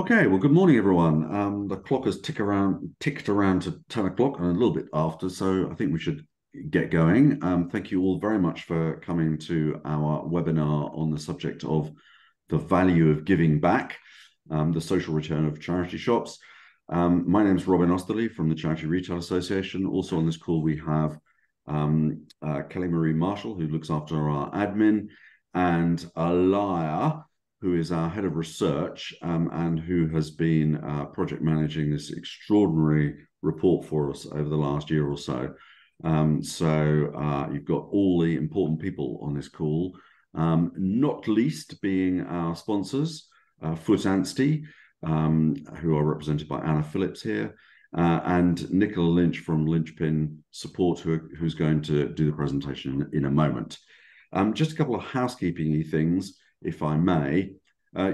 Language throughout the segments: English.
Okay, well, good morning, everyone. The clock has ticked around to 10 o'clock and a little bit after, so I think we should get going. Thank you all very much for coming to our webinar on the subject of the value of giving back, the social return of charity shops. My name is Robin Osterley from the Charity Retail Association. Also on this call, we have Kelly Marie Marshall, who looks after our admin, and Alaya, who is our head of research and who has been project managing this extraordinary report for us over the last year or so. You've got all the important people on this call, not least being our sponsors, Anstey, who are represented by Anna Phillips here, and Nicola Lynch from Lynchpin Support, who's going to do the presentation in a moment. Just a couple of housekeeping things, if I may.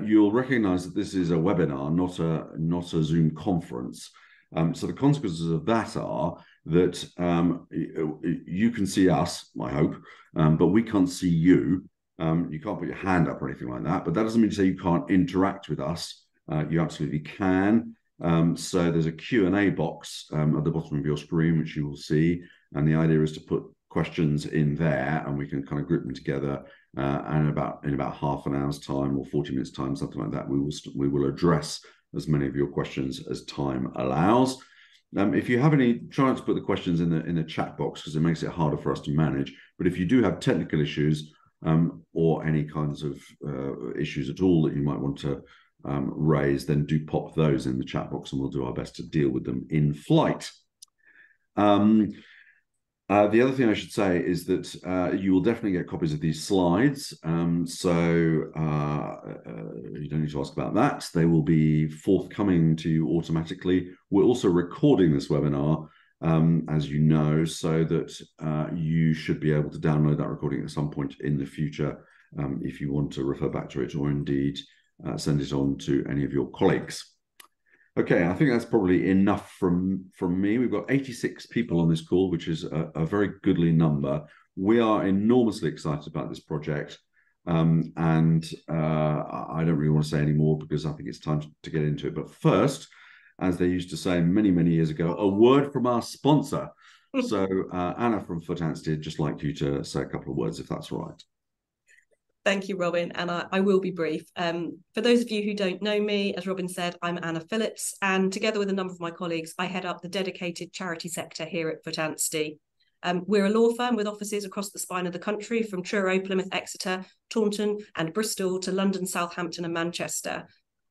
You'll recognize that this is a webinar, not a Zoom conference. So the consequences of that are that you can see us, I hope, but we can't see you. You can't put your hand up or anything like that, but that doesn't mean to say you can't interact with us. You absolutely can. So there's a Q&A box at the bottom of your screen, which you will see. And the idea is to put questions in there and we can kind of group them together, and in about half an hour's time or 40 minutes time, something like that, we will address as many of your questions as time allows. If you have any, try not to put the questions in the chat box because it makes it harder for us to manage. But if you do have technical issues or any kinds of issues at all that you might want to raise, then do pop those in the chat box and we'll do our best to deal with them in flight. The other thing I should say is that you will definitely get copies of these slides, so you don't need to ask about that. They will be forthcoming to you automatically. We're also recording this webinar, as you know, so that you should be able to download that recording at some point in the future if you want to refer back to it, or indeed send it on to any of your colleagues. Okay, I think that's probably enough from me. We've got 86 people on this call, which is a very goodly number. We are enormously excited about this project. I don't really want to say any more because I think it's time to get into it. But first, as they used to say many, many years ago, a word from our sponsor. So Anna from Anstey would just like you to say a couple of words, if that's all right. Thank you, Robin, and I will be brief. For those of you who don't know me, as Robin said, I'm Anna Phillips, and together with a number of my colleagues, I head up the dedicated charity sector here at Anstey. We're a law firm with offices across the spine of the country, from Truro, Plymouth, Exeter, Taunton and Bristol to London, Southampton and Manchester.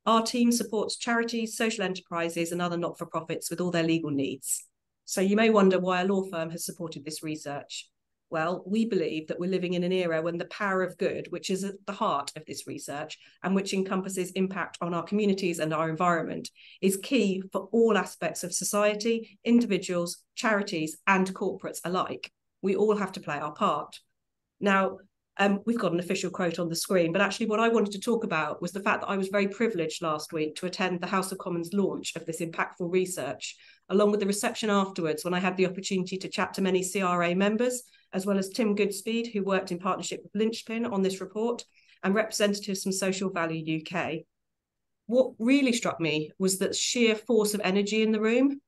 Our team supports charities, social enterprises and other not-for-profits with all their legal needs. So you may wonder why a law firm has supported this research. Well, we believe that we're living in an era when the power of good, which is at the heart of this research and which encompasses impact on our communities and our environment, is key for all aspects of society, individuals, charities and corporates alike. We all have to play our part. Now, we've got an official quote on the screen, but actually what I wanted to talk about was the fact that I was very privileged last week to attend the House of Commons launch of this impactful research, along with the reception afterwards when I had the opportunity to chat to many CRA members, as well as Tim Goodspeed, who worked in partnership with Lynchpin on this report, and representatives from Social Value UK. What really struck me was the sheer force of energy in the room.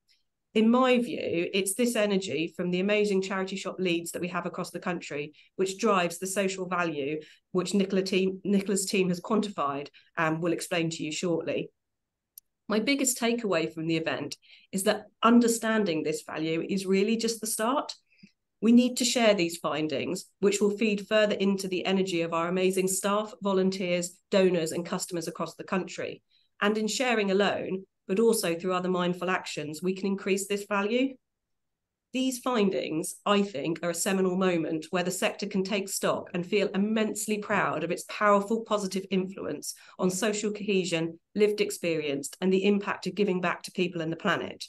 In my view, it's this energy from the amazing charity shop leads that we have across the country, which drives the social value, which Nicola's team has quantified and will explain to you shortly. My biggest takeaway from the event is that understanding this value is really just the start. We need to share these findings, which will feed further into the energy of our amazing staff, volunteers, donors and customers across the country. And in sharing alone, but also through other mindful actions, we can increase this value. These findings, I think, are a seminal moment where the sector can take stock and feel immensely proud of its powerful positive influence on social cohesion, lived experience, and the impact of giving back to people and the planet.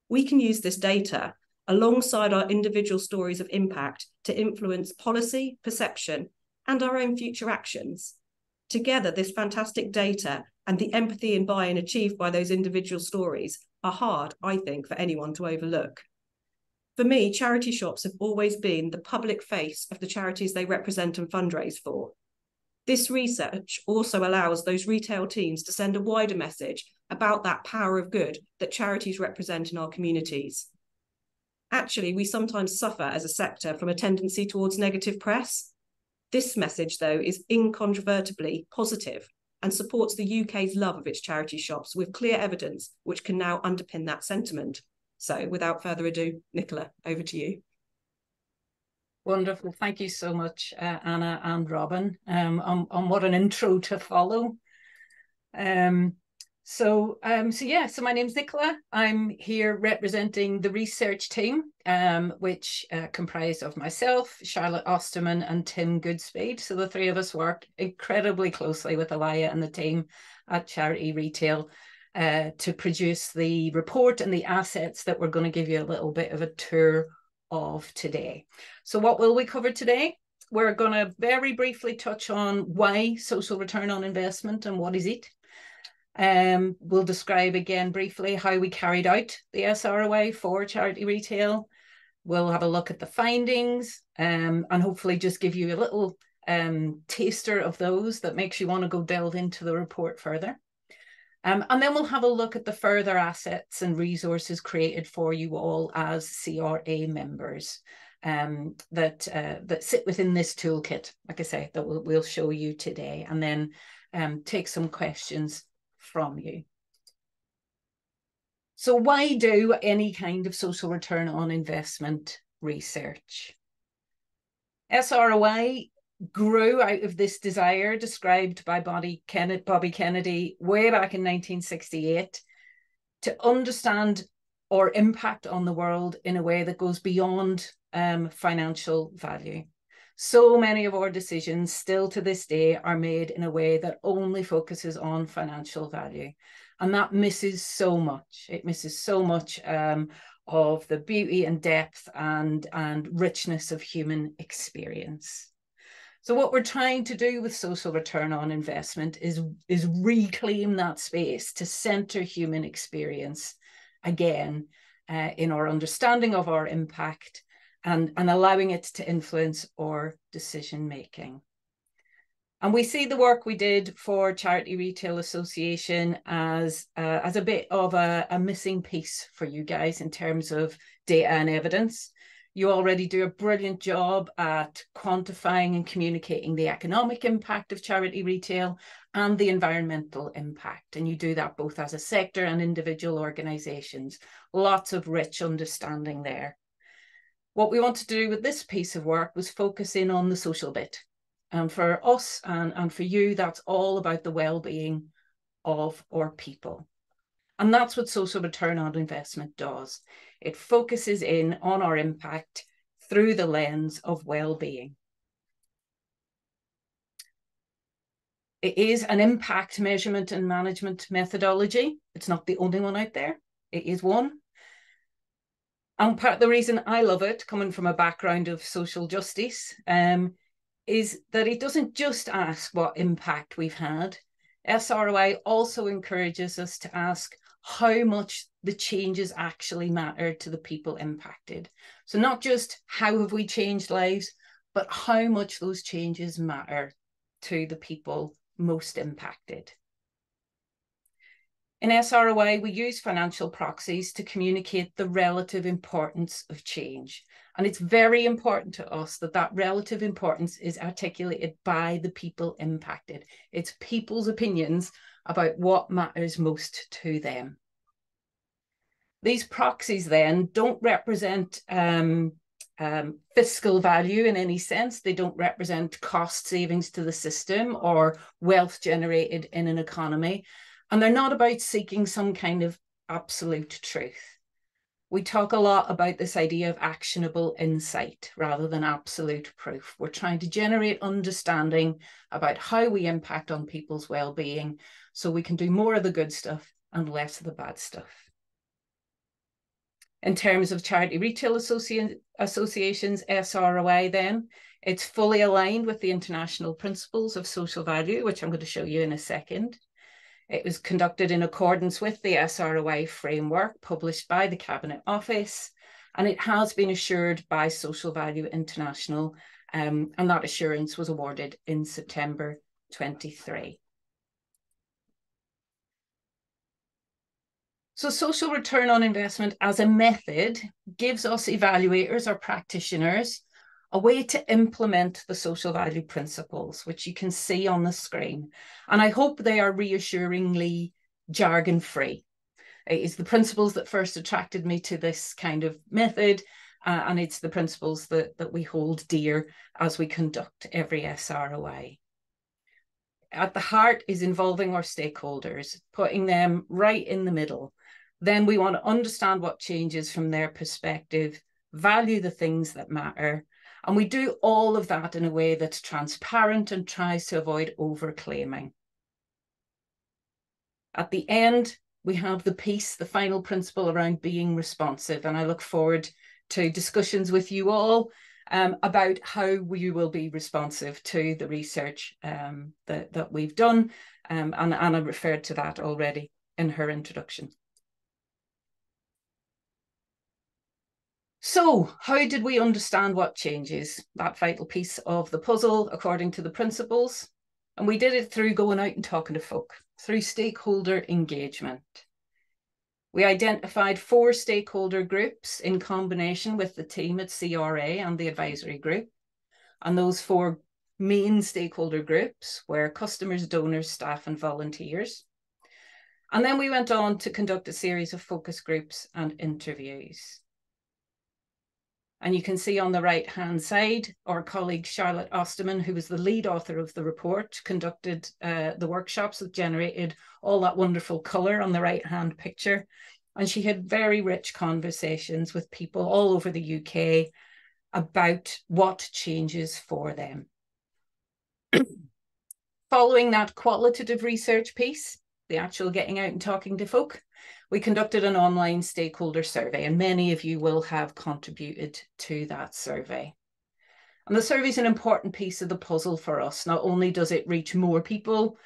We can use this data alongside our individual stories of impact to influence policy, perception, and our own future actions. Together, this fantastic data and the empathy and buy-in achieved by those individual stories are hard, I think, for anyone to overlook. For me, charity shops have always been the public face of the charities they represent and fundraise for. This research also allows those retail teams to send a wider message about that power of good that charities represent in our communities. Actually, we sometimes suffer as a sector from a tendency towards negative press. This message, though, is incontrovertibly positive and supports the UK's love of its charity shops with clear evidence which can now underpin that sentiment. So without further ado, Nicola, over to you. Wonderful. Thank you so much, Anna and Robin, on what an intro to follow. So my name's Nicola. I'm here representing the research team, which comprised of myself, Charlotte Osterman and Tim Goodspeed. So the three of us work incredibly closely with Elia and the team at Charity Retail to produce the report and the assets that we're going to give you a little bit of a tour of today. So what will we cover today? We're going to very briefly touch on why social return on investment and what is it. We'll describe again briefly how we carried out the SROI for Charity Retail. We'll have a look at the findings and hopefully just give you a little taster of those that makes you want to go delve into the report further. And then we'll have a look at the further assets and resources created for you all as CRA members that sit within this toolkit, like I say, that we'll show you today, and then take some questions from you. So why do any kind of social return on investment research? SROI grew out of this desire described by Bobby Kennedy way back in 1968 to understand or impact on the world in a way that goes beyond financial value. So many of our decisions still to this day are made in a way that only focuses on financial value. And that misses so much. It misses so much of the beauty and depth and richness of human experience. So what we're trying to do with social return on investment is reclaim that space to center human experience again in our understanding of our impact and allowing it to influence our decision making. And we see the work we did for Charity Retail Association as a bit of a missing piece for you guys in terms of data and evidence. You already do a brilliant job at quantifying and communicating the economic impact of charity retail and the environmental impact. And you do that both as a sector and individual organisations. Lots of rich understanding there. What we want to do with this piece of work was focus in on the social bit. And for us and for you, that's all about the well-being of our people. And that's what social return on investment does. It focuses in on our impact through the lens of well-being. It is an impact measurement and management methodology. It's not the only one out there. It is one. And part of the reason I love it, coming from a background of social justice, is that it doesn't just ask what impact we've had. SROI also encourages us to ask how much the changes actually matter to the people impacted. So not just how have we changed lives, but how much those changes matter to the people most impacted. In SROI, we use financial proxies to communicate the relative importance of change. And it's very important to us that that relative importance is articulated by the people impacted. It's people's opinions about what matters most to them. These proxies then don't represent fiscal value in any sense. They don't represent cost savings to the system or wealth generated in an economy. And they're not about seeking some kind of absolute truth. We talk a lot about this idea of actionable insight rather than absolute proof. We're trying to generate understanding about how we impact on people's well-being so we can do more of the good stuff and less of the bad stuff. In terms of Charity Retail Association's SROI then, it's fully aligned with the international principles of social value, which I'm going to show you in a second. It was conducted in accordance with the SROI framework published by the Cabinet Office, and it has been assured by Social Value International, and that assurance was awarded in September 23. So social return on investment as a method gives us evaluators or practitioners a way to implement the social value principles, which you can see on the screen. And I hope they are reassuringly jargon-free. It's the principles that first attracted me to this kind of method, and it's the principles that we hold dear as we conduct every SROI. At the heart is involving our stakeholders, putting them right in the middle. Then we want to understand what changes from their perspective, value the things that matter, and we do all of that in a way that's transparent and tries to avoid overclaiming. At the end, we have the piece, the final principle around being responsive, and I look forward to discussions with you all about how we will be responsive to the research that we've done, and Anna referred to that already in her introduction. So how did we understand what changes, that vital piece of the puzzle according to the principles? And we did it through going out and talking to folk, through stakeholder engagement. We identified 4 stakeholder groups in combination with the team at SROI and the advisory group. And those 4 main stakeholder groups were customers, donors, staff, and volunteers. And then we went on to conduct a series of focus groups and interviews. And you can see on the right-hand side, our colleague Charlotte Osterman, who was the lead author of the report, conducted the workshops that generated all that wonderful colour on the right-hand picture. And she had very rich conversations with people all over the UK about what changes for them. Following that qualitative research piece, the actual getting out and talking to folk, we conducted an online stakeholder survey, and many of you will have contributed to that survey. And the survey is an important piece of the puzzle for us. Not only does it reach more people,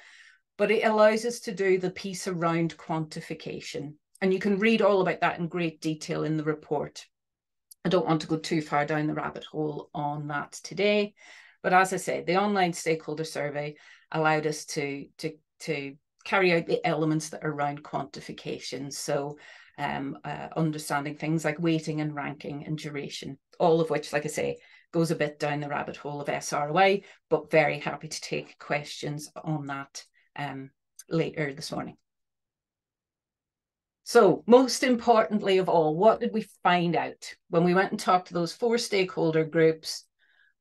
but it allows us to do the piece around quantification. And you can read all about that in great detail in the report. I don't want to go too far down the rabbit hole on that today. But as I said, the online stakeholder survey allowed us to carry out the elements that are around quantification. So understanding things like weighting and ranking and duration, all of which, like I say, goes a bit down the rabbit hole of SROI, but very happy to take questions on that later this morning. So most importantly of all, what did we find out when we went and talked to those 4 stakeholder groups?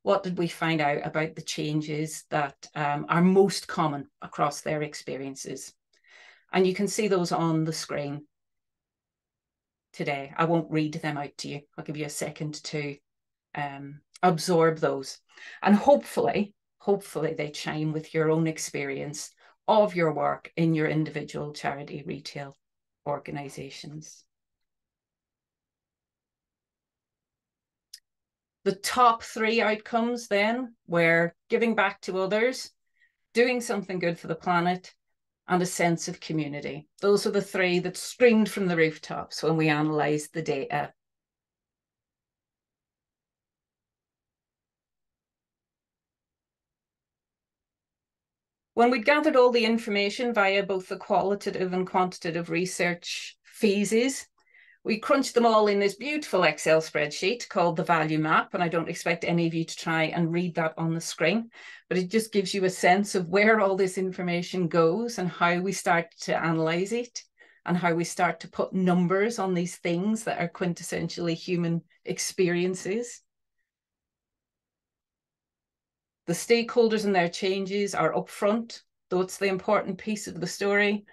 What did we find out about the changes that are most common across their experiences? And you can see those on the screen today. I won't read them out to you. I'll give you a second to absorb those. And hopefully they chime with your own experience of your work in your individual charity retail organizations. The top 3 outcomes then were giving back to others, doing something good for the planet, and a sense of community. Those are the 3 that screamed from the rooftops when we analysed the data. When we'd gathered all the information via both the qualitative and quantitative research phases, we crunched them all in this beautiful Excel spreadsheet called the value map. And I don't expect any of you to try and read that on the screen, but it just gives you a sense of where all this information goes and how we start to analyse it and how we start to put numbers on these things that are quintessentially human experiences. The stakeholders and their changes are upfront, though it's the important piece of the story.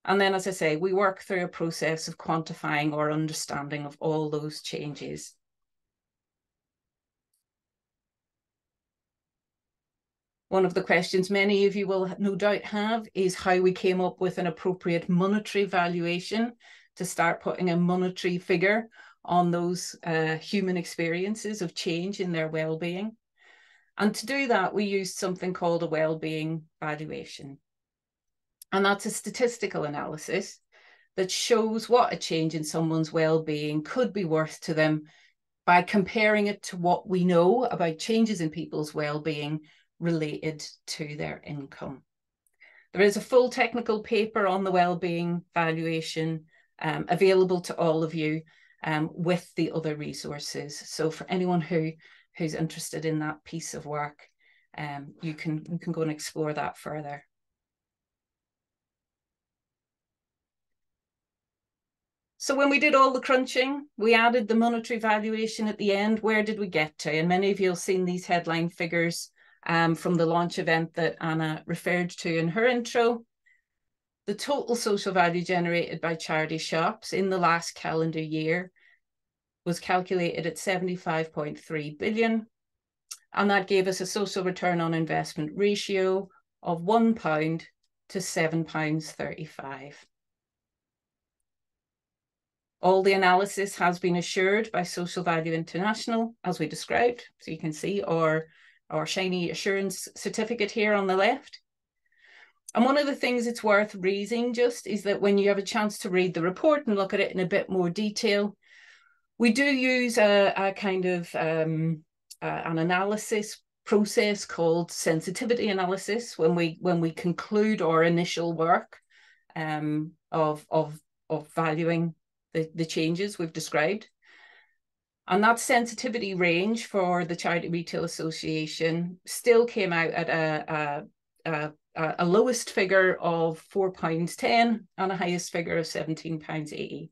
And then, as I say, we work through a process of quantifying our understanding of all those changes. One of the questions many of you will no doubt have is how we came up with an appropriate monetary valuation to start putting a monetary figure on those human experiences of change in their well-being. And to do that, we used something called a well-being valuation. And that's a statistical analysis that shows what a change in someone's well-being could be worth to them by comparing it to what we know about changes in people's well-being related to their income. There is a full technical paper on the well-being valuation available to all of you with the other resources. So for anyone who's interested in that piece of work, you can go and explore that further. So when we did all the crunching, we added the monetary valuation at the end. Where did we get to? And many of you have seen these headline figures from the launch event that Anna referred to in her intro. The total social value generated by charity shops in the last calendar year was calculated at 75.3 billion. And that gave us a social return on investment ratio of £1 to £7.35. All the analysis has been assured by Social Value International, as we described. So you can see our shiny assurance certificate here on the left. And one of the things it's worth raising just is that when you have a chance to read the report and look at it in a bit more detail, we do use a kind of an analysis process called sensitivity analysis when we conclude our initial work of valuing the changes we've described. And that sensitivity range for the Charity Retail Association still came out at a lowest figure of £4.10 and a highest figure of £17.80.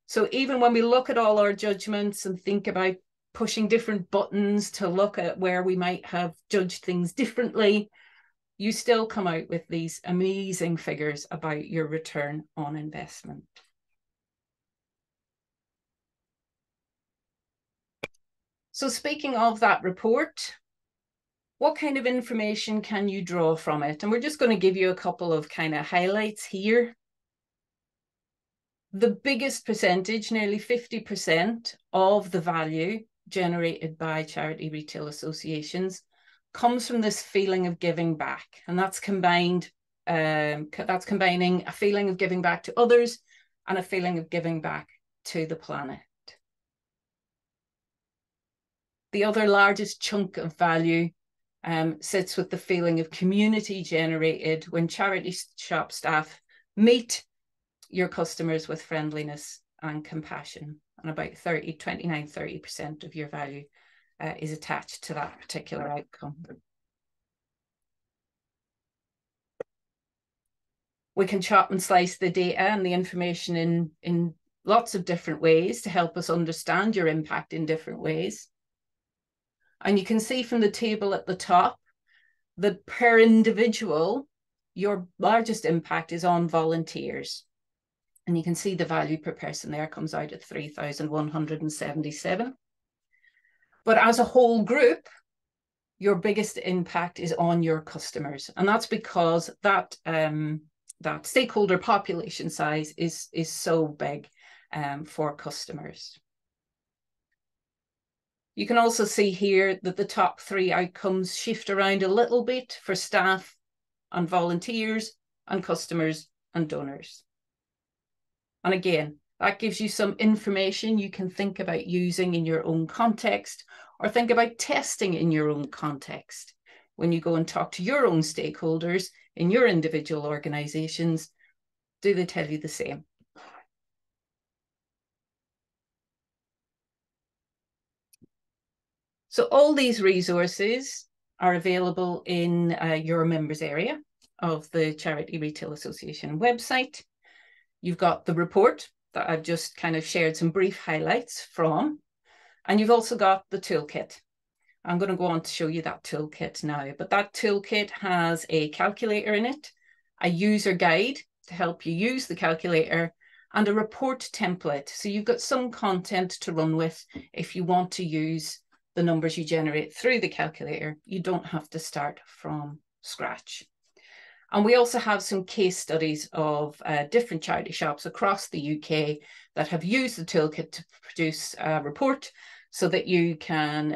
So even when we look at all our judgments and think about pushing different buttons to look at where we might have judged things differently, you still come out with these amazing figures about your return on investment. So speaking of that report, what kind of information can you draw from it? And we're just going to give you a couple of kind of highlights here. The biggest percentage, nearly 50% of the value generated by charity retail associations comes from this feeling of giving back. And that's combining a feeling of giving back to others and a feeling of giving back to the planet. The other largest chunk of value sits with the feeling of community generated when charity shop staff meet your customers with friendliness and compassion. And about 30% of your value is attached to that particular outcome. We can chop and slice the data and the information in lots of different ways to help us understand your impact in different ways. And you can see from the table at the top that per individual, your largest impact is on volunteers. And you can see the value per person there comes out at 3,177. But as a whole group, your biggest impact is on your customers. And that's because that stakeholder population size is so big for customers. You can also see here that the top three outcomes shift around a little bit for staff and volunteers and customers and donors. And again, that gives you some information you can think about using in your own context or think about testing in your own context. When you go and talk to your own stakeholders in your individual organizations, do they tell you the same? So all these resources are available in your members area of the Charity Retail Association website. You've got the report that I've just kind of shared some brief highlights from, and you've also got the toolkit. I'm going to go on to show you that toolkit now, but that toolkit has a calculator in it, a user guide to help you use the calculator, and a report template. So you've got some content to run with if you want to use the numbers you generate through the calculator. You don't have to start from scratch. And we also have some case studies of different charity shops across the UK that have used the toolkit to produce a report so that you can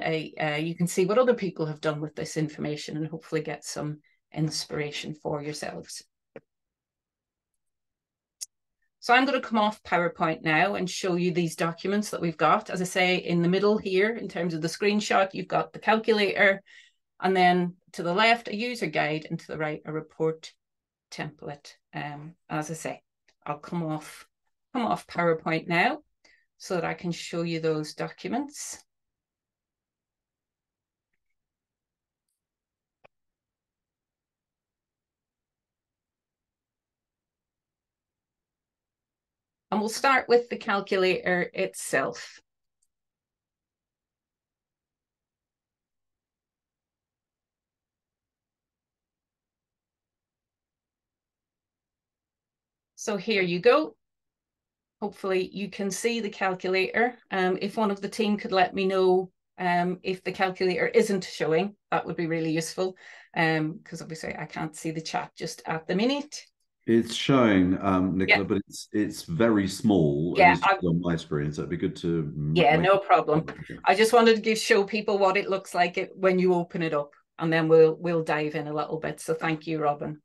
see what other people have done with this information and hopefully get some inspiration for yourselves. So I'm going to come off PowerPoint now and show you these documents that we've got. As I say, in the middle here, in terms of the screenshot, you've got the calculator, and then to the left, a user guide, and to the right, a report template. As I say, I'll come off come off PowerPoint now so that I can show you those documents. And we'll start with the calculator itself. So here you go. Hopefully you can see the calculator. If one of the team could let me know if the calculator isn't showing, that would be really useful, because obviously I can't see the chat just at the minute. It's showing, Nicola, Yeah. but it's very small, Yeah, and it's on my screen, so it'd be good to yeah, make no problem. I just wanted to show people what it looks like when you open it up, and then we'll dive in a little bit. So thank you, Robin.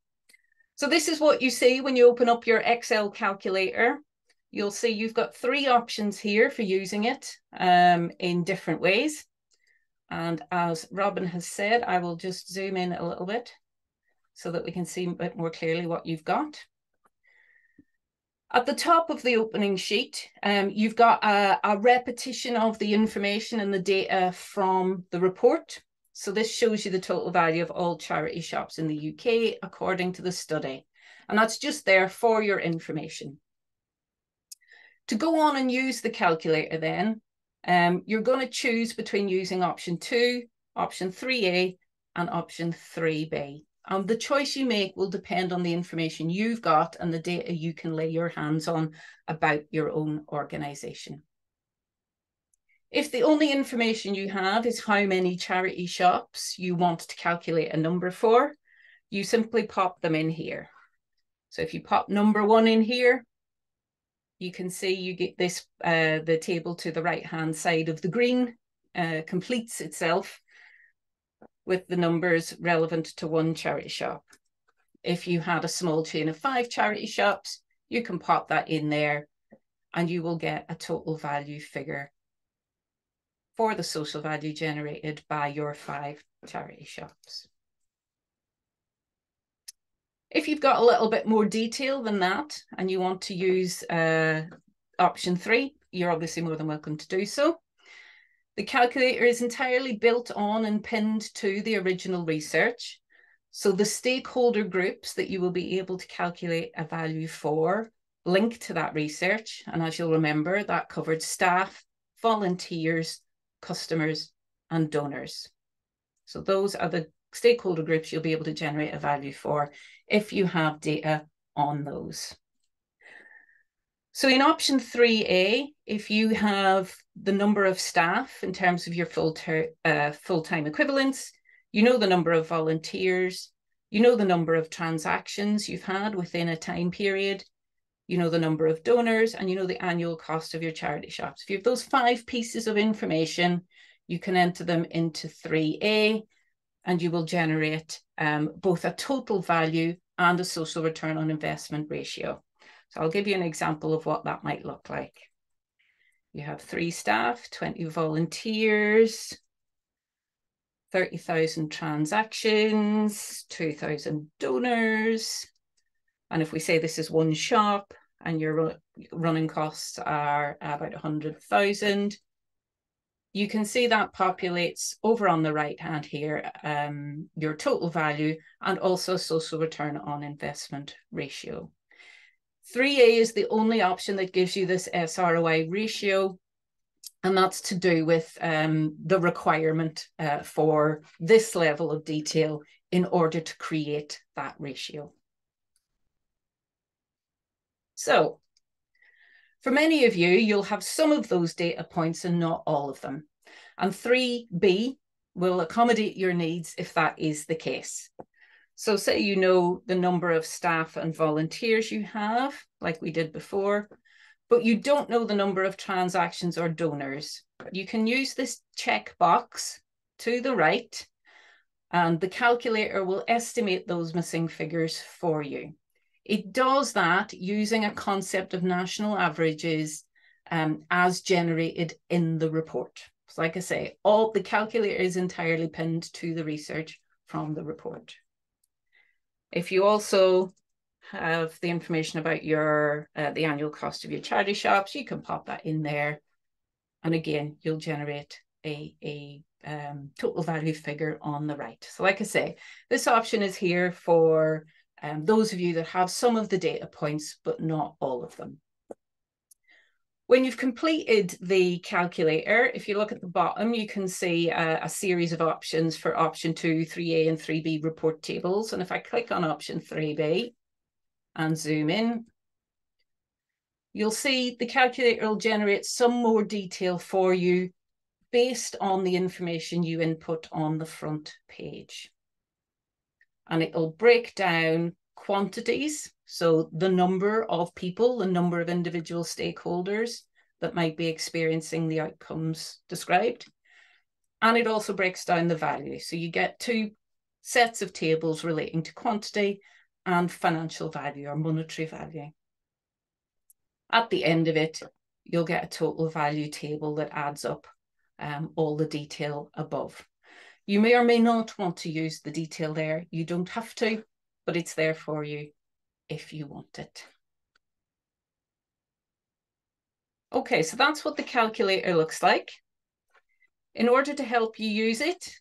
So this is what you see when you open up your Excel calculator. You'll see you've got 3 options here for using it in different ways. And as Robin has said, I will just zoom in a little bit so that we can see a bit more clearly what you've got. At the top of the opening sheet, you've got a repetition of the information and the data from the report. So this shows you the total value of all charity shops in the UK according to the study. And that's just there for your information. To go on and use the calculator then, you're going to choose between using option 2, option 3A, and option 3B. And the choice you make will depend on the information you've got and the data you can lay your hands on about your own organisation. If the only information you have is how many charity shops you want to calculate a number for, you simply pop them in here. So if you pop number 1 in here, you can see you get this, the table to the right-hand side of the green completes itself with the numbers relevant to one charity shop. If you had a small chain of 5 charity shops, you can pop that in there and you will get a total value figure for the social value generated by your 5 charity shops. If you've got a little bit more detail than that and you want to use option 3, you're obviously more than welcome to do so. The calculator is entirely built on and pinned to the original research. So the stakeholder groups that you will be able to calculate a value for link to that research. And as you'll remember, that covered staff, volunteers, customers, and donors. So those are the stakeholder groups you'll be able to generate a value for if you have data on those. So in option 3A, if you have the number of staff in terms of your full-time equivalents, you know the number of volunteers, you know the number of transactions you've had within a time period, you know the number of donors, and you know the annual cost of your charity shops. If you have those 5 pieces of information, you can enter them into 3A, and you will generate both a total value and a social return on investment ratio. So I'll give you an example of what that might look like. You have 3 staff, 20 volunteers, 30,000 transactions, 2,000 donors. And if we say this is one shop and your running costs are about 100,000, you can see that populates over on the right hand here, your total value and also social return on investment ratio. 3A is the only option that gives you this SROI ratio, and that's to do with the requirement for this level of detail in order to create that ratio. So for many of you, you'll have some of those data points and not all of them. And 3B will accommodate your needs if that is the case. So say you know the number of staff and volunteers you have, like we did before, but you don't know the number of transactions or donors. You can use this checkbox to the right, and the calculator will estimate those missing figures for you. It does that using a concept of national averages as generated in the report. So like I say, all the calculator is entirely pinned to the research from the report. If you also have the information about your the annual cost of your charity shops. You can pop that in there. And again, you'll generate a total value figure on the right. So like I say, this option is here for those of you that have some of the data points, but not all of them. When you've completed the calculator, if you look at the bottom, you can see a series of options for option 2, 3A and 3B report tables. And if I click on option 3B and zoom in, you'll see the calculator will generate some more detail for you based on the information you input on the front page. And it'll break down quantities, so the number of people, the number of individual stakeholders that might be experiencing the outcomes described. And it also breaks down the value. So you get two sets of tables relating to quantity and financial value or monetary value. At the end of it, you'll get a total value table that adds up all the detail above. You may or may not want to use the detail there. You don't have to, but it's there for you if you want it. Okay, so that's what the calculator looks like. In order to help you use it,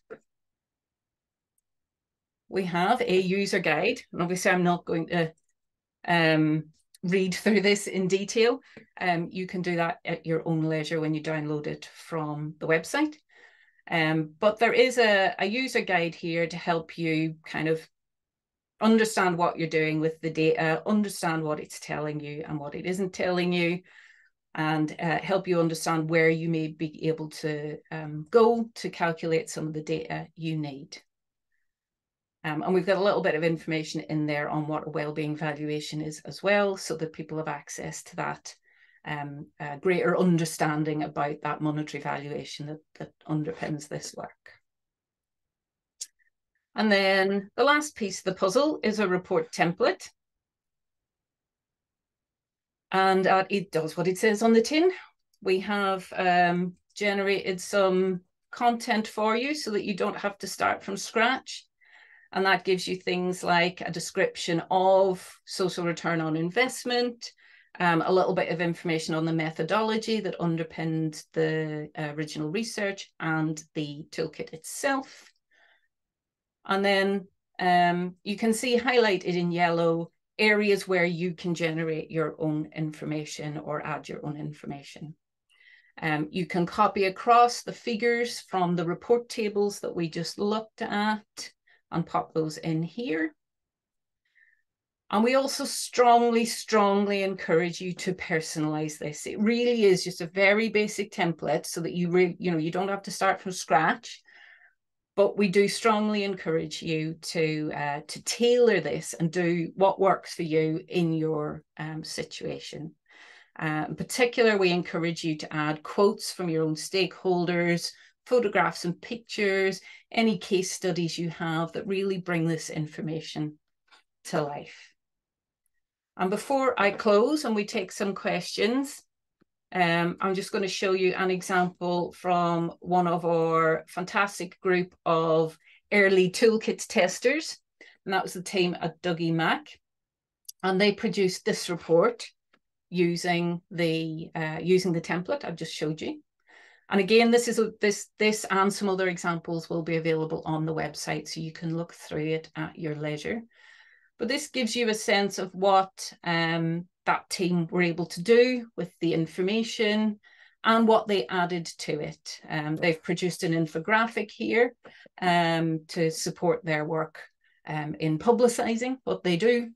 we have a user guide. And obviously, I'm not going to read through this in detail. You can do that at your own leisure when you download it from the website. But there is a user guide here to help you kind of understand what you're doing with the data, understand what it's telling you and what it isn't telling you, and help you understand where you may be able to go to calculate some of the data you need. And we've got a little bit of information in there on what a wellbeing valuation is as well, so that people have access to that greater understanding about that monetary valuation that underpins this work. And then the last piece of the puzzle is a report template. And it does what it says on the tin. We have generated some content for you so that you don't have to start from scratch. And that gives you things like a description of social return on investment, a little bit of information on the methodology that underpinned the original research and the toolkit itself. And then you can see highlighted in yellow areas where you can generate your own information or add your own information. You can copy across the figures from the report tables that we just looked at and pop those in here. And we also strongly, strongly encourage you to personalize this. It really is just a very basic template so that you don't have to start from scratch. But we do strongly encourage you to tailor this and do what works for you in your situation. In particular, we encourage you to add quotes from your own stakeholders, photographs and pictures, any case studies you have that really bring this information to life. And before I close and we take some questions, I'm just going to show you an example from one of our fantastic group of early toolkit testers. And that was the team at Dougie Mac. And they produced this report using the template I've just showed you. And again, this and some other examples will be available on the website, so you can look through it at your leisure. But this gives you a sense of what that team were able to do with the information and what they added to it. They've produced an infographic here to support their work in publicising what they do.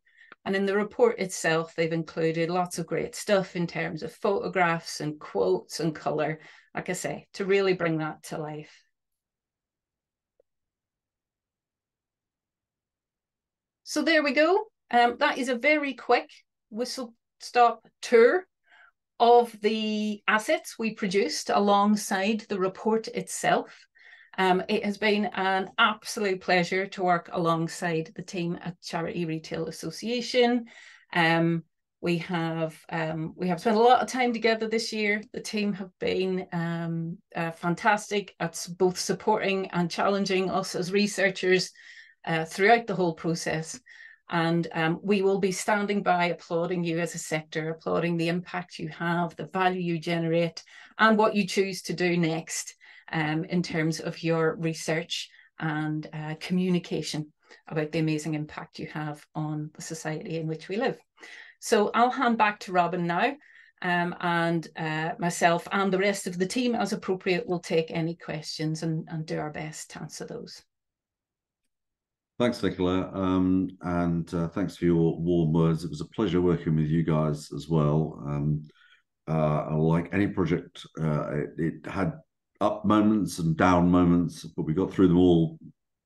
And in the report itself, they've included lots of great stuff in terms of photographs and quotes and colour, like I say, to really bring that to life. So there we go. That is a very quick whistle-stop tour of the assets we produced alongside the report itself. It has been an absolute pleasure to work alongside the team at Charity Retail Association. We have spent a lot of time together this year. The team have been fantastic at both supporting and challenging us as researchers throughout the whole process. And we will be standing by, applauding you as a sector, applauding the impact you have, the value you generate, and what you choose to do next in terms of your research and communication about the amazing impact you have on the society in which we live. So I'll hand back to Robin now, and myself and the rest of the team, as appropriate, will take any questions and do our best to answer those. Thanks, Nicola, and thanks for your warm words. It was a pleasure working with you guys as well. Like any project, it had up moments and down moments, but we got through them all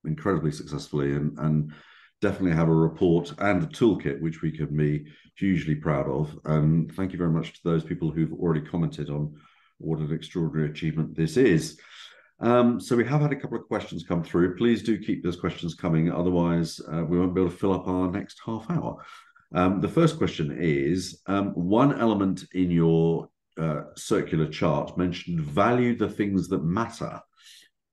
incredibly successfully, and definitely have a report and a toolkit which we can be hugely proud of. And thank you very much to those people who've already commented on what an extraordinary achievement this is. So we have had a couple of questions come through. Please do keep those questions coming, otherwise we won't be able to fill up our next half hour. The first question is, one element in your circular chart mentioned value the things that matter.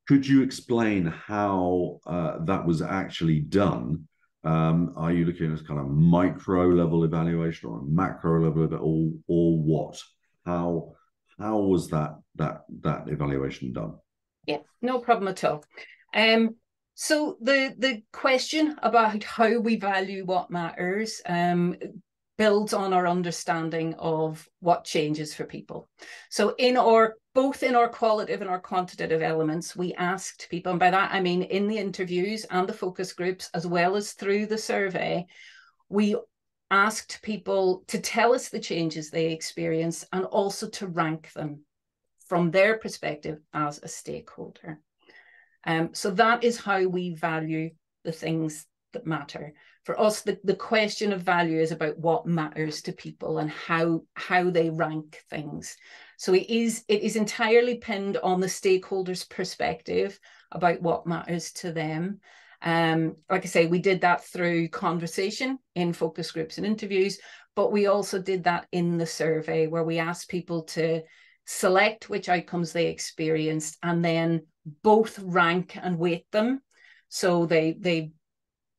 Could you explain how that was actually done? Are you looking at kind of micro level evaluation or a macro level, or what? How was that evaluation done? Yeah, no problem at all. So the question about how we value what matters builds on our understanding of what changes for people. So both in our qualitative and our quantitative elements, we asked people, and by that I mean in the interviews and the focus groups, as well as through the survey, we asked people to tell us the changes they experienced and also to rank them from their perspective as a stakeholder. So that is how we value the things that matter. For us, the question of value is about what matters to people and how they rank things. So it is entirely pinned on the stakeholder's perspective about what matters to them. Like I say, we did that through conversation in focus groups and interviews, but we also did that in the survey, where we asked people to select which outcomes they experienced and then both rank and weight them. So they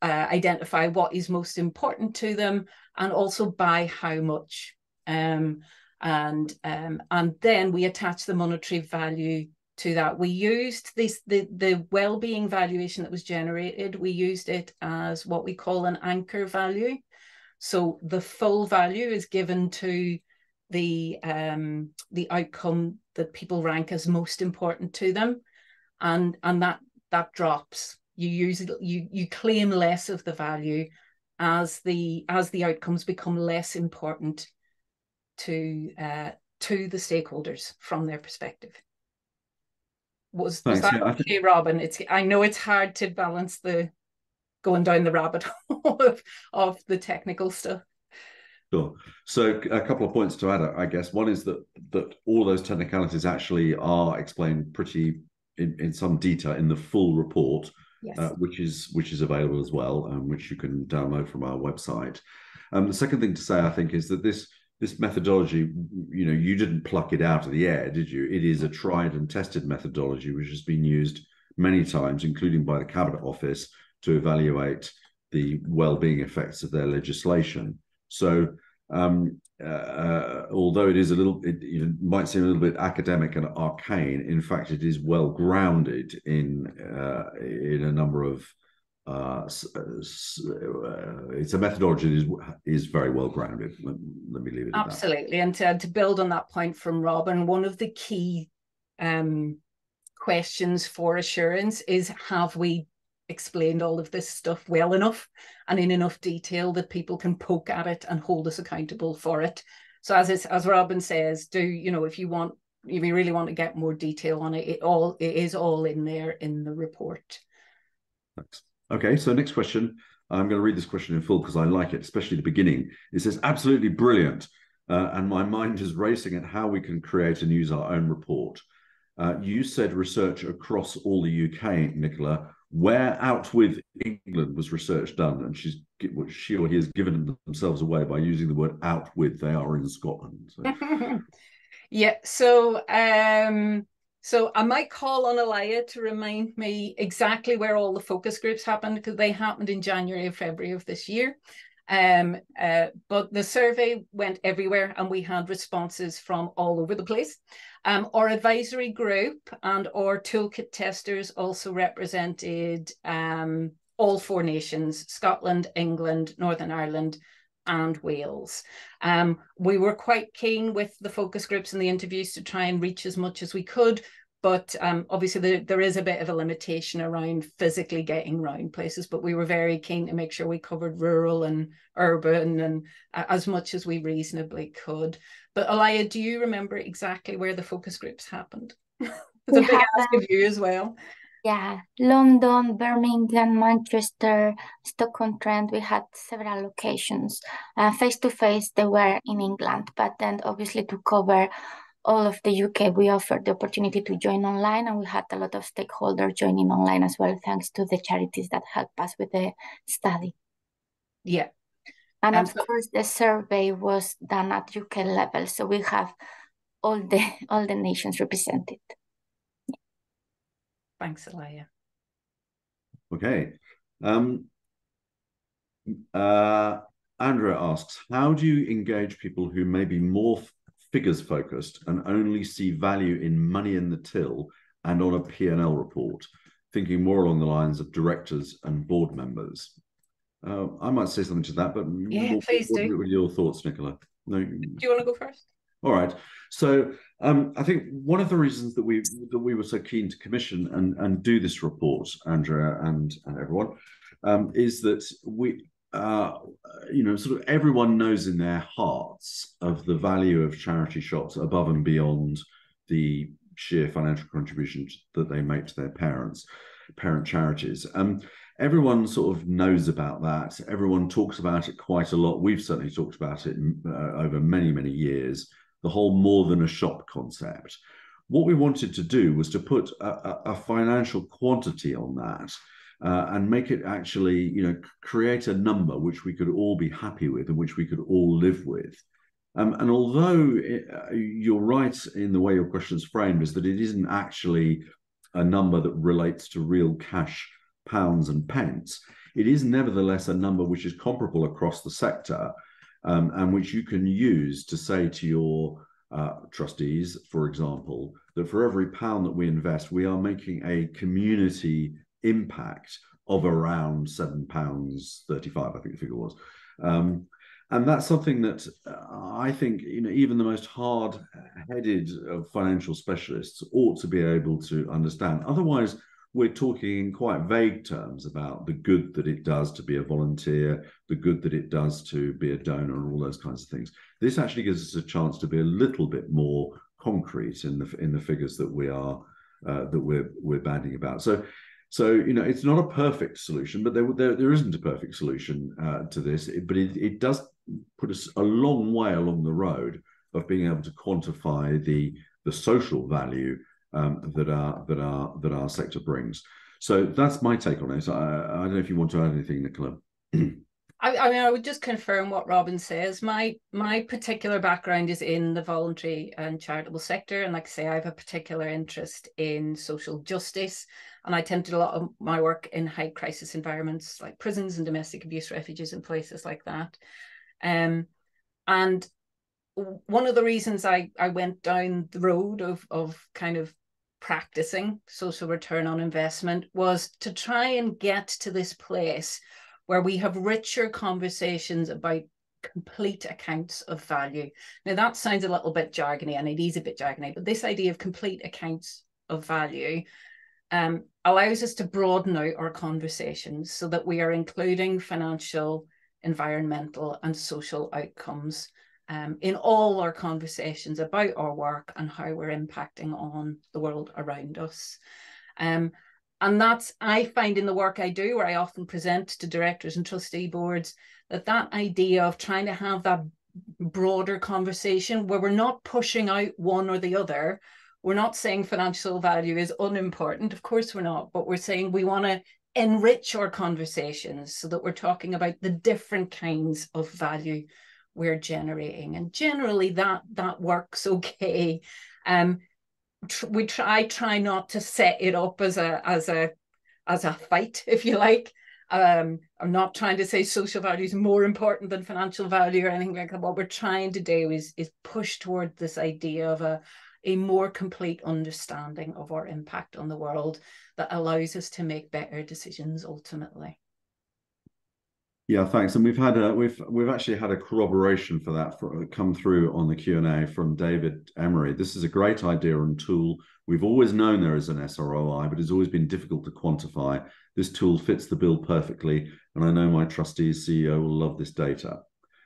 identify what is most important to them and also by how much. And then we attach the monetary value to that. We used the well-being valuation that was generated, we used it as what we call an anchor value. So the full value is given to the outcome that people rank as most important to them, and that drops. You claim less of the value as the outcomes become less important to the stakeholders from their perspective. Was that okay, Robin? I know it's hard to balance the going down the rabbit hole of the technical stuff. Sure. So a couple of points to add, I guess. One is that all those technicalities actually are explained pretty in some detail in the full report, yes. which is available as well, which you can download from our website. The second thing to say, I think, is that this methodology, you didn't pluck it out of the air, did you? It is a tried and tested methodology which has been used many times, including by the Cabinet Office, to evaluate the well-being effects of their legislation. So although it might seem a little bit academic and arcane, in fact, it is well grounded in a number of. It's a methodology that is very well grounded. Let me leave it at that. Absolutely, and to build on that point from Robin, one of the key questions for assurance is: have we explained all of this stuff well enough and in enough detail that people can poke at it and hold us accountable for it? So as Robin says, if you really want to get more detail on it, it is all in there in the report. Thanks. Okay, so next question. I'm going to read this question in full because I like it, especially the beginning. It says, absolutely brilliant. And my mind is racing at how we can create and use our own report. You said research across all the UK, Nicola. Where out with England was research done? And she or he has given themselves away by using the word out with. They are in Scotland. So. Yeah, so So I might call on Alaya to remind me exactly where all the focus groups happened, because they happened in January or February of this year. But the survey went everywhere and we had responses from all over the place. Our advisory group and our toolkit testers also represented all 4 nations: Scotland, England, Northern Ireland, and Wales. We were quite keen with the focus groups and the interviews to try and reach as much as we could, but obviously there is a bit of a limitation around physically getting around places, but we were very keen to make sure we covered rural and urban and as much as we reasonably could. But Alaya, do you remember exactly where the focus groups happened? It's a big ask of you as well. Yeah, London, Birmingham, Manchester, Stoke-on-Trent. We had several locations. Face-to-face, they were in England, but then obviously to cover all of the UK, we offered the opportunity to join online, and we had a lot of stakeholders joining online as well, thanks to the charities that helped us with the study. Yeah. And of course, the survey was done at UK level, so we have all the nations represented. Thanks, Alaya. Okay. Andrea asks, how do you engage people who may be more figures focused and only see value in money in the till and on a P&L report, thinking more along the lines of directors and board members? I might say something to that, but yeah, please do. What are your thoughts, Nicola? No. Do you want to go first? All right. So I think one of the reasons that we were so keen to commission and do this report, Andrea and everyone, is that we, sort of everyone knows in their hearts of the value of charity shops above and beyond the sheer financial contributions that they make to their parent charities. Everyone sort of knows about that. Everyone talks about it quite a lot. We've certainly talked about it over many, many years. The whole more than a shop concept. What we wanted to do was to put a financial quantity on that and make it actually, create a number which we could all be happy with and which we could all live with. And although you're right in the way your question is framed, is that it isn't actually a number that relates to real cash, pounds and pence, it is nevertheless a number which is comparable across the sector. And which you can use to say to your trustees, for example, that for every pound that we invest, we are making a community impact of around £7.35, I think the figure was. And that's something that I think, even the most hard-headed financial specialists ought to be able to understand. Otherwise, we're talking in quite vague terms about the good that it does to be a volunteer, the good that it does to be a donor, and all those kinds of things. This actually gives us a chance to be a little bit more concrete in the figures that we're bandying about. So it's not a perfect solution, but there isn't a perfect solution to this. But it does put us a long way along the road of being able to quantify the social value that our sector brings. So that's my take on it. I don't know if you want to add anything, Nicola. I mean, I would just confirm what Robin says. My particular background is in the voluntary and charitable sector, and like I say, I have a particular interest in social justice, and I tend to do a lot of my work in high crisis environments like prisons and domestic abuse refuges and places like that. And one of the reasons I went down the road of kind of practicing social return on investment was to try and get to this place where we have richer conversations about complete accounts of value. Now that sounds a little bit jargony, and it is a bit jargony, but this idea of complete accounts of value allows us to broaden out our conversations so that we are including financial, environmental and social outcomes in all our conversations about our work and how we're impacting on the world around us. And that's, I find in the work I do, where I often present to directors and trustee boards, that idea of trying to have that broader conversation where we're not pushing out one or the other. We're not saying financial value is unimportant. Of course we're not, but we're saying we want to enrich our conversations so that we're talking about the different kinds of value we're generating, and generally that works okay. I try not to set it up as a fight, if you like. I'm not trying to say social value is more important than financial value or anything like that. What we're trying to do is push toward this idea of a more complete understanding of our impact on the world that allows us to make better decisions ultimately. Yeah, thanks. And we've had we've actually had a corroboration for that come through on the Q&A from David Emery. This is a great idea and tool. We've always known there is an SROI, but it's always been difficult to quantify. This tool fits the bill perfectly, and I know my trustees CEO will love this data.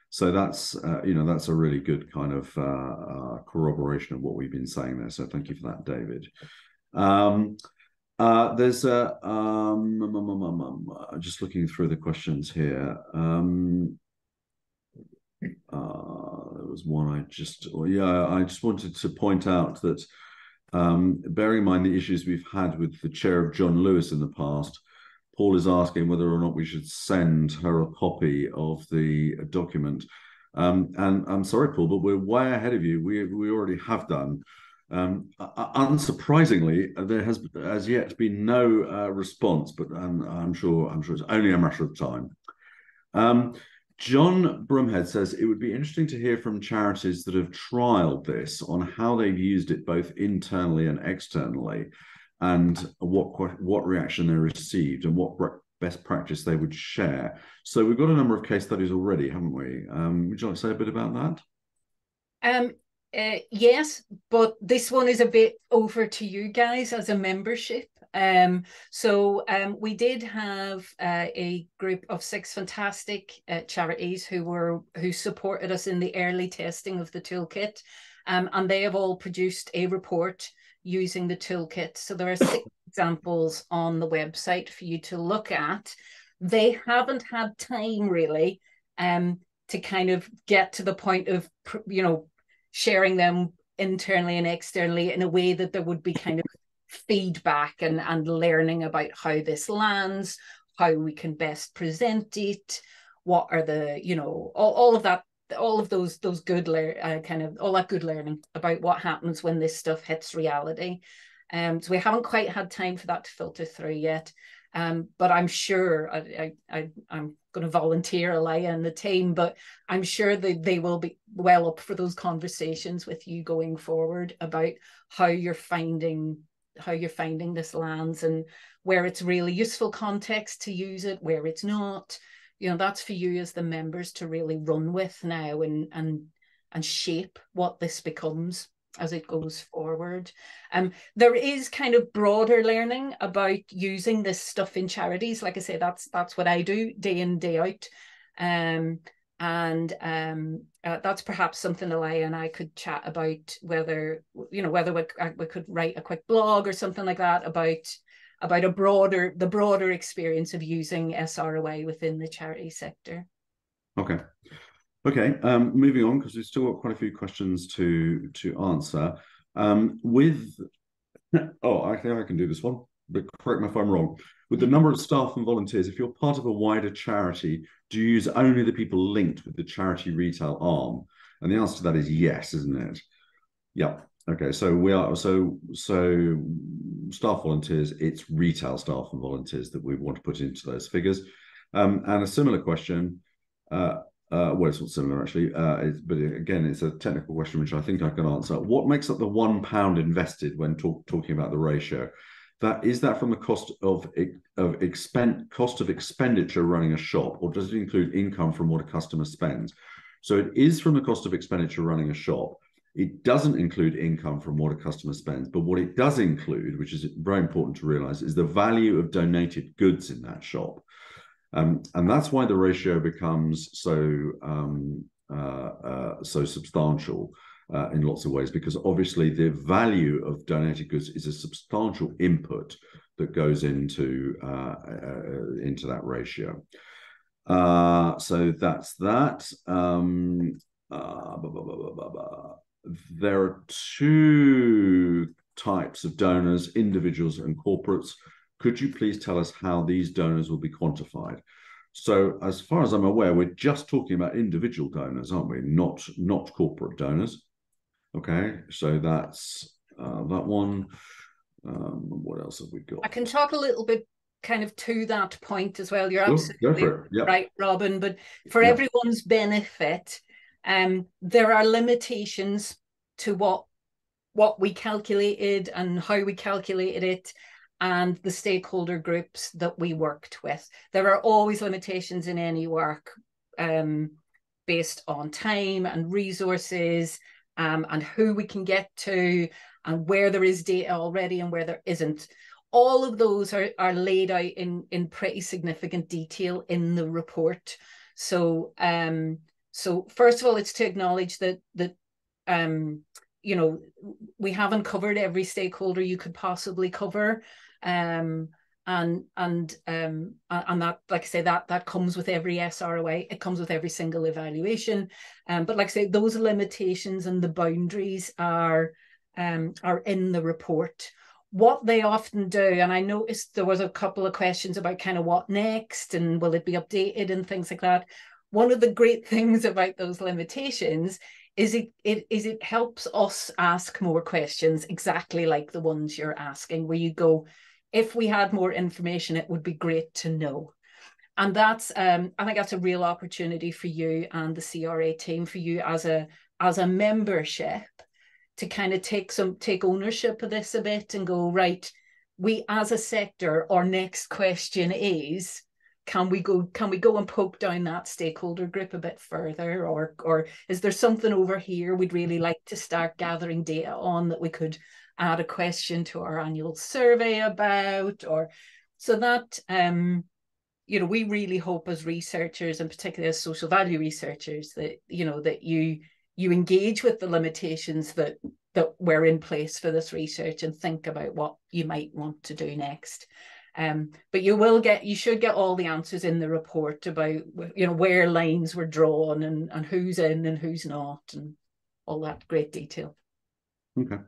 So that's that's a really good kind of corroboration of what we've been saying there. So thank you for that, David. There's just looking through the questions here. There was one I just wanted to point out that bearing in mind the issues we've had with the chair of John Lewis in the past, Paul is asking whether or not we should send her a copy of the document. And I'm sorry, Paul, but we're way ahead of you. We already have done. Unsurprisingly, there has as yet been no response, but I'm sure it's only a matter of time. John Brumhead says it would be interesting to hear from charities that have trialed this on how they've used it both internally and externally, and what reaction they received and what best practice they would share. So we've got a number of case studies already, haven't we? Would you like to say a bit about that? Yes, but this one is a bit over to you guys as a membership. So we did have a group of 6 fantastic charities who supported us in the early testing of the toolkit, and they have all produced a report using the toolkit. So there are 6 examples on the website for you to look at. They haven't had time really to kind of get to the point of sharing them internally and externally in a way that there would be kind of feedback and learning about how this lands, how we can best present it, what are the, all of that, all of those good all that good learning about what happens when this stuff hits reality. So we haven't quite had time for that to filter through yet. But I'm sure I'm going to volunteer Alaya and the team, but I'm sure they will be well up for those conversations with you going forward about how you're finding this lands and where it's really useful context to use it, where it's not. That's for you as the members to really run with now and shape what this becomes as it goes forward. There is kind of broader learning about using this stuff in charities. Like I say, that's what I do day in, day out. That's perhaps something Alaya and I could chat about, whether we could write a quick blog or something like that about the broader experience of using SROI within the charity sector. Okay, moving on, because we've still got quite a few questions to answer. I think I can do this one, but correct me if I'm wrong. With the number of staff and volunteers, if you're part of a wider charity, do you use only the people linked with the charity retail arm? And the answer to that is yes, isn't it? Yeah. Okay, so we are so staff volunteers, it's retail staff and volunteers that we want to put into those figures. And a similar question, well, it's not similar actually, but again, it's a technical question which I think I can answer. What makes up the £1 invested when talking about the ratio? Is that from the cost of expenditure running a shop, or does it include income from what a customer spends? So it is from the cost of expenditure running a shop. It doesn't include income from what a customer spends, but what it does include, which is very important to realize, is the value of donated goods in that shop. And that's why the ratio becomes so substantial in lots of ways, because obviously the value of donated goods is a substantial input that goes into that ratio. So that's that. There are 2 types of donors, individuals and corporates. Could you please tell us how these donors will be quantified? So as far as I'm aware, we're just talking about individual donors, aren't we? Not corporate donors. Okay, so that's that one. What else have we got? I can talk a little bit kind of to that point as well. You're Sure, absolutely yep. right, Robin. But for everyone's benefit, there are limitations to what we calculated and how we calculated it, and the stakeholder groups that we worked with. There are always limitations in any work based on time and resources, and who we can get to, and where there is data already and where there isn't. All of those are laid out in pretty significant detail in the report. So first of all, it's to acknowledge that you know, we haven't covered every stakeholder you could possibly cover, and that, like I say, that comes with every SROI. It comes with every single evaluation, but like I say, those limitations and the boundaries are in the report. What they often do, and I noticed there was a couple of questions about kind of what next and will it be updated and things like that. One of the great things about those limitations is it helps us ask more questions, exactly like the ones you're asking, where you go, if we had more information, it would be great to know. And that's I think that's a real opportunity for you and the CRA team, for you as a membership, to kind of take ownership of this a bit and go, right, we as a sector, our next question is, can we go and poke down that stakeholder group a bit further, or is there something over here we'd really like to start gathering data on that we could add a question to our annual survey about? Or so that you know, we really hope as researchers, and particularly as social value researchers, that you know, that you engage with the limitations that were in place for this research and think about what you might want to do next. But you should get all the answers in the report about, you know, where lines were drawn and who's in and who's not, and all that great detail. Okay.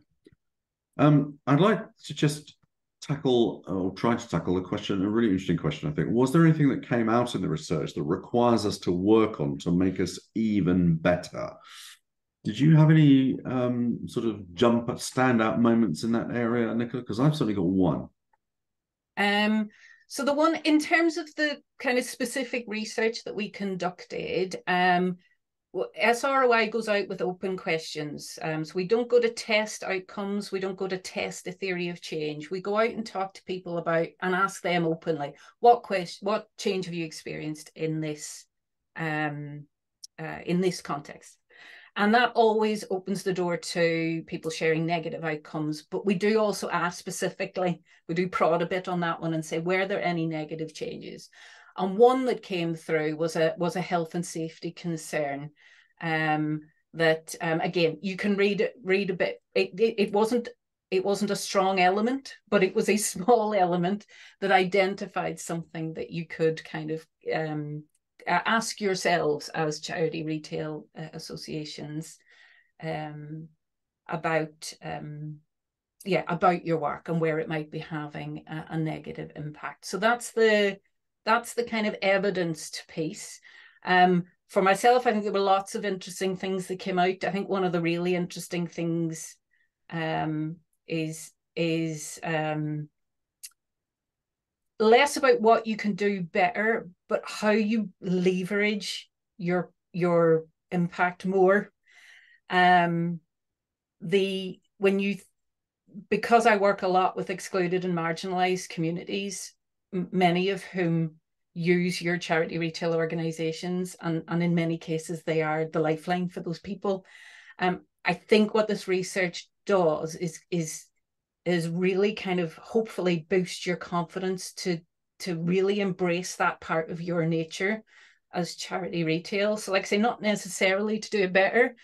I'd like to just tackle, or try to tackle a question, a really interesting question, I think. Was there anything that came out in the research that requires us to work on to make us even better? Did you have any sort of standout moments in that area, Nicola? Because I've certainly got one. So the one, in terms of the kind of specific research that we conducted, SROI goes out with open questions. So we don't go to test outcomes. We don't go to test the theory of change. We go out and talk to people about and ask them openly, what change have you experienced in this context? And that always opens the door to people sharing negative outcomes. But we do also ask specifically, we do prod a bit on that one and say, were there any negative changes? And one that came through was a health and safety concern. That again, you can read a bit. It wasn't a strong element, but it was a small element that identified something that you could kind of ask yourselves as charity retail associations about your work and where it might be having a negative impact. So that's the kind of evidenced piece. For myself, I think there were lots of interesting things that came out. I think one of the really interesting things is less about what you can do better, but how you leverage your impact more. Because I work a lot with excluded and marginalized communities, many of whom use your charity retail organizations, and in many cases they are the lifeline for those people. I think what this research does is really kind of hopefully boost your confidence to really embrace that part of your nature as charity retail. So like I say, not necessarily to do it better,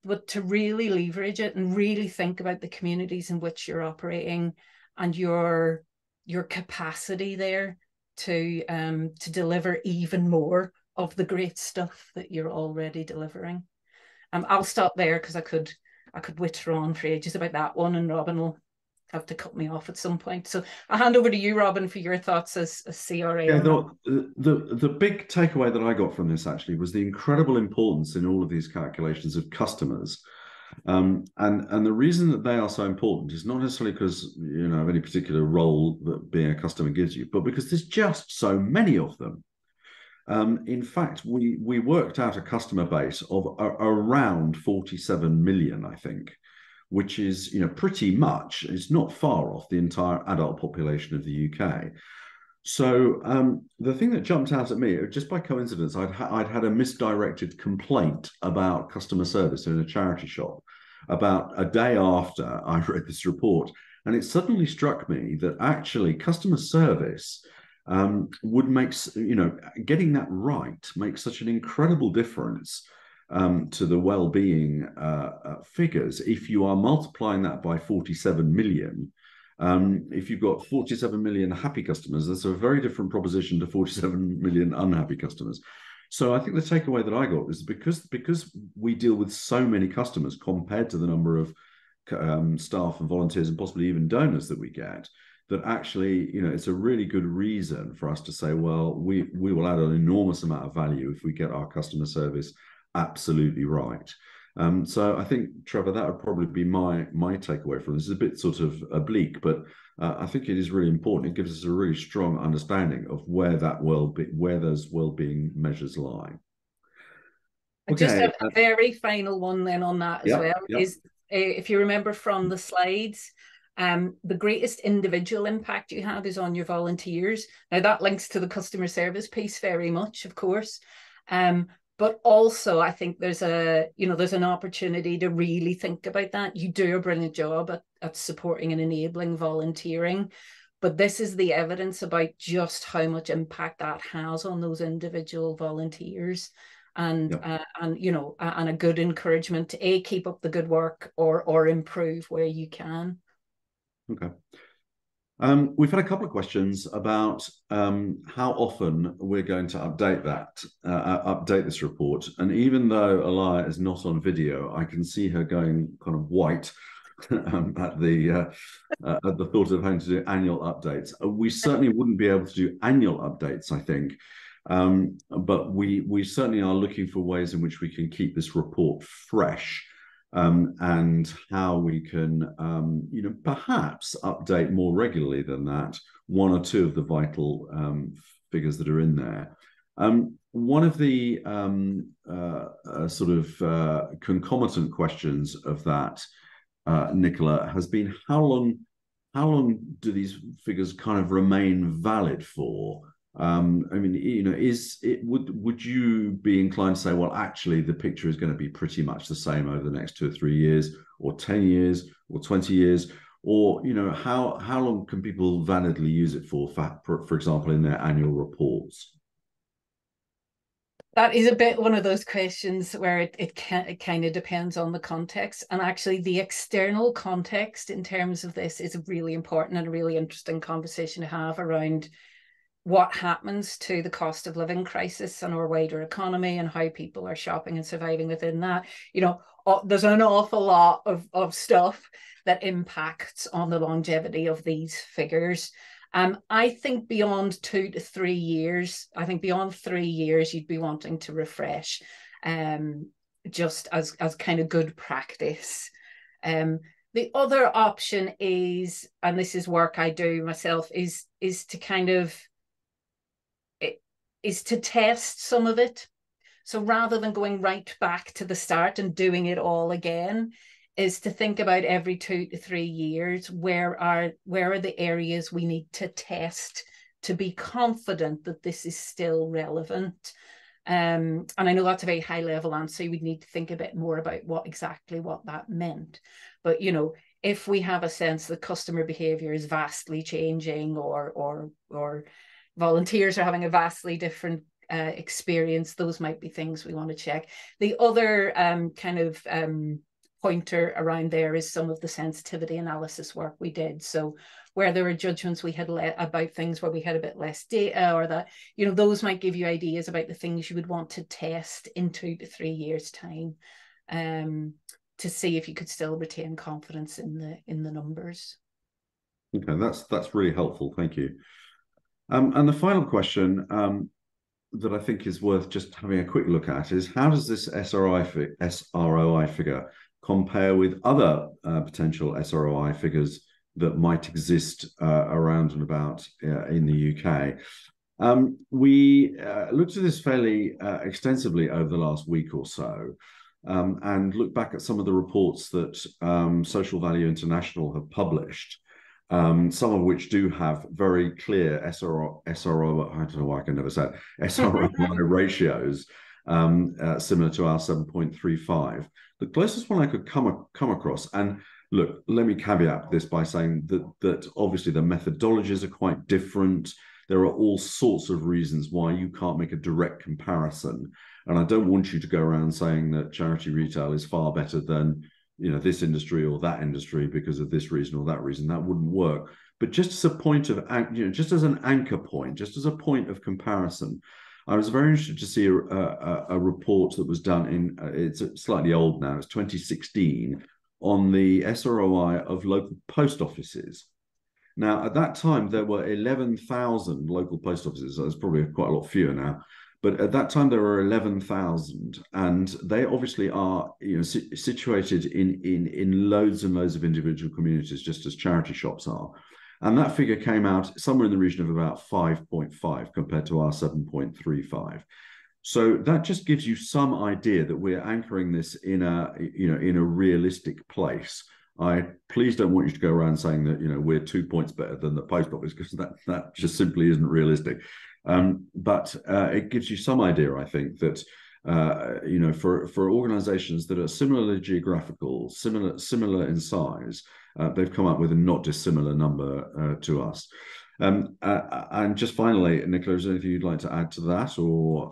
but to really leverage it and really think about the communities in which you're operating and your capacity there to deliver even more of the great stuff that you're already delivering. I'll stop there because I could witter on for ages about that one, and Robin will have to cut me off at some point. So I'll hand over to you, Robin, for your thoughts as CRA. Yeah, the big takeaway that I got from this actually was the incredible importance in all of these calculations of customers. And the reason that they are so important is not necessarily because, you know, of any particular role that being a customer gives you, but because there's just so many of them. In fact, we worked out a customer base of around 47 million, I think, which is, you know, pretty much, it's not far off the entire adult population of the UK. So the thing that jumped out at me, just by coincidence, I'd had a misdirected complaint about customer service in a charity shop about a day after I read this report. And it suddenly struck me that actually customer service would make, you know, getting that right makes such an incredible difference to the well-being figures. If you are multiplying that by 47 million, if you've got 47 million happy customers, that's a very different proposition to 47 million unhappy customers. So I think the takeaway that I got is because we deal with so many customers compared to the number of staff and volunteers and possibly even donors that we get, that actually, you know, it's a really good reason for us to say, well, we will add an enormous amount of value if we get our customer service absolutely right. So I think, Trevor, that would probably be my takeaway from this. It's a bit sort of oblique, but I think it is really important. It gives us a really strong understanding of where those well-being measures lie. Okay. Just a very final one then on that as well is, if you remember from the slides, the greatest individual impact you have is on your volunteers. Now that links to the customer service piece very much, of course. But also I think there's an opportunity to really think about that. You do a brilliant job at supporting and enabling volunteering, but this is the evidence about just how much impact that has on those individual volunteers. And you know, and a good encouragement to keep up the good work or improve where you can. Okay. We've had a couple of questions about how often we're going to update this report. And even though Alaya is not on video, I can see her going kind of white at the thought of having to do annual updates. We certainly wouldn't be able to do annual updates, I think. But we certainly are looking for ways in which we can keep this report fresh. And how we can, you know, perhaps update more regularly than that, one or two of the vital figures that are in there. One of the sort of concomitant questions of that, Nicola, has been how long do these figures kind of remain valid for? I mean, you know, would you be inclined to say, well, actually, the picture is going to be pretty much the same over the next 2 or 3 years, or 10 years, or 20 years, or, you know, how long can people validly use it for example, in their annual reports? That is a bit one of those questions where it kind of depends on the context. And actually the external context in terms of this is really important and a really interesting conversation to have around what happens to the cost of living crisis and our wider economy and how people are shopping and surviving within that. You know, there's an awful lot of stuff that impacts on the longevity of these figures. I think beyond 2 to 3 years, beyond 3 years, you'd be wanting to refresh, just as kind of good practice. The other option is, and this is work I do myself, is to kind of is to test some of it. So rather than going right back to the start and doing it all again, is to think about every 2 to 3 years, where are the areas we need to test to be confident that this is still relevant. And I know that's a very high level answer. We'd need to think a bit more about what that meant. But, you know, if we have a sense that customer behavior is vastly changing, or volunteers are having a vastly different experience, those might be things we want to check. The other kind of pointer around there is some of the sensitivity analysis work we did. So where there were judgments we had about things where we had a bit less data, or that, you know, those might give you ideas about the things you would want to test in 2 to 3 years' time, to see if you could still retain confidence in the numbers. Okay, that's really helpful. Thank you. And the final question that I think is worth just having a quick look at is, how does this SROI figure compare with other potential SROI figures that might exist around and about in the UK. We looked at this fairly extensively over the last week or so, and looked back at some of the reports that Social Value International have published, some of which do have very clear SRO, I don't know why I can never say it, SROI ratios, similar to our 7.35. The closest one I could come across, and look, let me caveat this by saying that obviously the methodologies are quite different. There are all sorts of reasons why you can't make a direct comparison. And I don't want you to go around saying that charity retail is far better than, you know, this industry or that industry because of this reason or that reason. That wouldn't work. But just as a point of, you know, just as an anchor point, just as a point of comparison, I was very interested to see a report that was done in, it's slightly old now, it's 2016, on the SROI of local post offices. Now, at that time, there were 11,000 local post offices. So there's probably quite a lot fewer now. But at that time, there were 11,000. And they obviously are, you know, situated in loads and loads of individual communities, just as charity shops are. And that figure came out somewhere in the region of about 5.5 compared to our 7.35. So that just gives you some idea that we're anchoring this in a, you know, in a realistic place. I please don't want you to go around saying that, you know, we're 2 points better than the post office, because that just simply isn't realistic. But it gives you some idea, I think, that you know, for organisations that are similarly geographical, similar in size, they've come up with a not dissimilar number to us. And just finally, Nicola, is there anything you'd like to add to that, or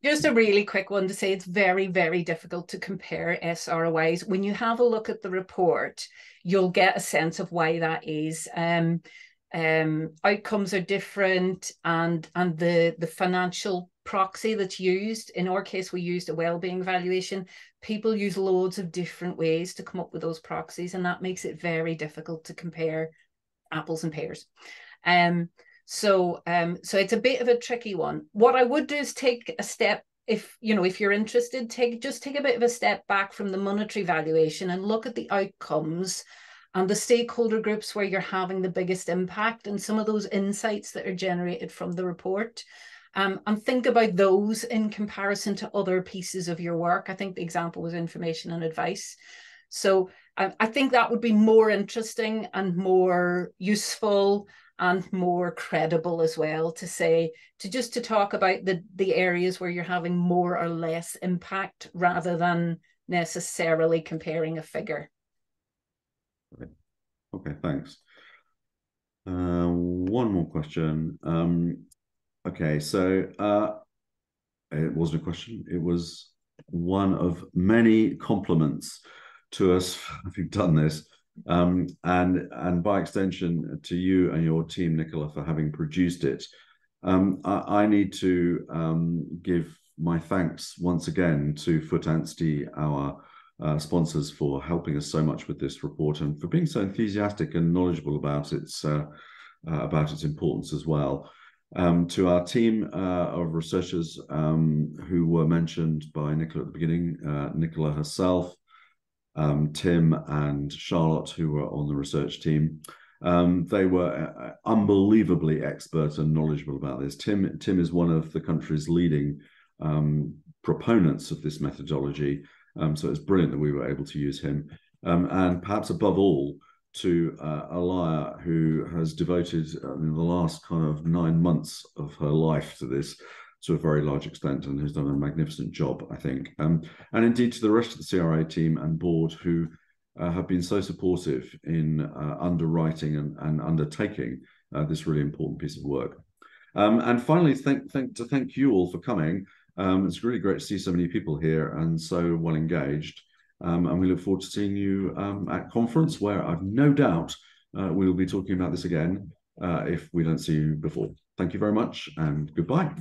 just a really quick one to say it's very, very difficult to compare SROIs. When you have a look at the report, you'll get a sense of why that is. Outcomes are different, and the financial proxy that's used. In our case, we used a well-being valuation. People use loads of different ways to come up with those proxies, and that makes it very difficult to compare apples and pears. So it's a bit of a tricky one. What I would do is take a step, if you're interested, just take a bit of a step back from the monetary valuation and look at the outcomes and the stakeholder groups where you're having the biggest impact, and some of those insights that are generated from the report. And think about those in comparison to other pieces of your work. I think the example was information and advice. So I think that would be more interesting and more useful and more credible as well, to talk about the areas where you're having more or less impact rather than necessarily comparing a figure. Okay, thanks. One more question. Okay, so it wasn't a question. It was one of many compliments to us for having done this, and by extension to you and your team, Nicola, for having produced it. I need to give my thanks once again to Anstey, our sponsors, for helping us so much with this report and for being so enthusiastic and knowledgeable about its importance as well. To our team of researchers who were mentioned by Nicola at the beginning, Nicola herself, Tim and Charlotte, who were on the research team. They were unbelievably expert and knowledgeable about this. Tim is one of the country's leading proponents of this methodology, so it's brilliant that we were able to use him. And perhaps above all, to Alaya, who has devoted in the last kind of 9 months of her life to this, to a very large extent, and has done a magnificent job, I think. And indeed to the rest of the CRA team and board, who have been so supportive in underwriting and undertaking this really important piece of work. And finally, thank you all for coming. It's really great to see so many people here and so well engaged. And we look forward to seeing you at conference, where I've no doubt we will be talking about this again if we don't see you before. Thank you very much, and goodbye.